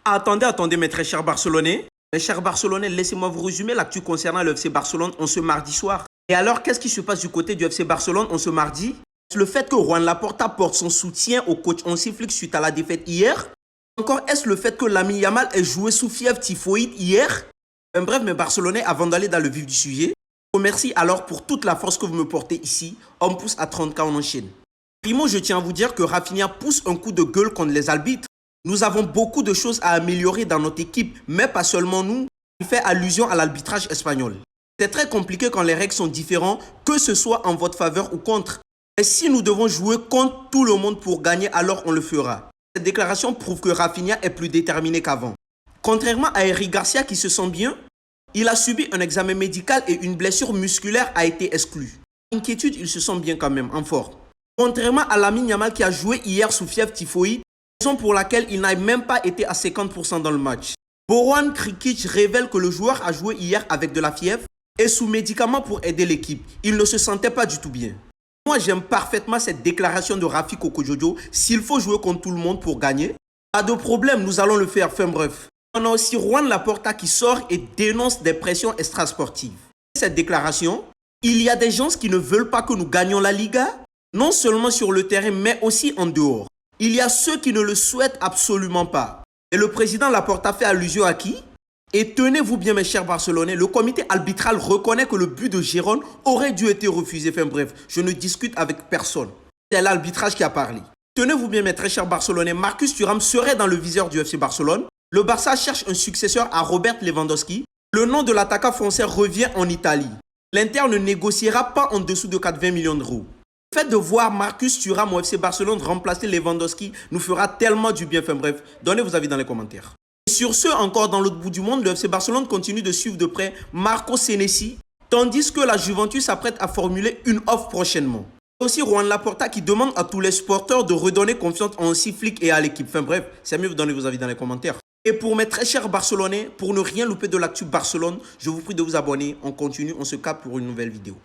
Attendez, mes très chers Barcelonais. Mes chers Barcelonais, laissez-moi vous résumer l'actu concernant le FC Barcelone en ce mardi soir. Et alors, qu'est-ce qui se passe du côté du FC Barcelone en ce mardi? Le fait que Juan Laporta porte son soutien au coach Hansi Flick suite à la défaite hier? Encore, est-ce le fait que Lamine Yamal ait joué sous fièvre typhoïde hier? Bref, mes Barcelonais, avant d'aller dans le vif du sujet, je vous remercie alors pour toute la force que vous me portez ici. On pousse à 30K, on enchaîne. Primo, je tiens à vous dire que Rafinha pousse un coup de gueule contre les arbitres. Nous avons beaucoup de choses à améliorer dans notre équipe, mais pas seulement nous. Il fait allusion à l'arbitrage espagnol. C'est très compliqué quand les règles sont différentes, que ce soit en votre faveur ou contre. Et si nous devons jouer contre tout le monde pour gagner, alors on le fera. Cette déclaration prouve que Rafinha est plus déterminé qu'avant. Contrairement à Eric Garcia qui se sent bien, il a subi un examen médical et une blessure musculaire a été exclue. Inquiétude, il se sent bien quand même, en forme. Contrairement à Lamine Yamal qui a joué hier sous fièvre typhoïde, raison pour laquelle il n'a même pas été à 50% dans le match. Bojan Krkić révèle que le joueur a joué hier avec de la fièvre et sous médicaments pour aider l'équipe. Il ne se sentait pas du tout bien. Moi, j'aime parfaitement cette déclaration de Rafi Coco-Jojo. S'il faut jouer contre tout le monde pour gagner, pas de problème, nous allons le faire. Enfin bref. On a aussi Juan Laporta qui sort et dénonce des pressions extrasportives. Cette déclaration, il y a des gens qui ne veulent pas que nous gagnions la Liga, non seulement sur le terrain, mais aussi en dehors. Il y a ceux qui ne le souhaitent absolument pas. Et le président Laporta fait allusion à qui? Et tenez-vous bien, mes chers Barcelonais, le comité arbitral reconnaît que le but de Gérone aurait dû être refusé. Enfin bref, je ne discute avec personne. C'est l'arbitrage qui a parlé. Tenez-vous bien, mes très chers Barcelonais, Marcus Thuram serait dans le viseur du FC Barcelone. Le Barça cherche un successeur à Robert Lewandowski. Le nom de l'attaquant français revient en Italie. L'Inter ne négociera pas en dessous de 20 millions d'euros. Le fait de voir Marcus Thuram au FC Barcelone remplacer Lewandowski nous fera tellement du bien. Enfin bref, donnez vos avis dans les commentaires. Et sur ce, encore dans l'autre bout du monde, le FC Barcelone continue de suivre de près Marco Senesi, tandis que la Juventus s'apprête à formuler une offre prochainement. Aussi Juan Laporta qui demande à tous les supporters de redonner confiance en Hansi Flick et à l'équipe. Enfin bref, c'est mieux de donner vos avis dans les commentaires. Et pour mes très chers Barcelonais, pour ne rien louper de l'actu Barcelone, je vous prie de vous abonner. On continue, on se capte pour une nouvelle vidéo.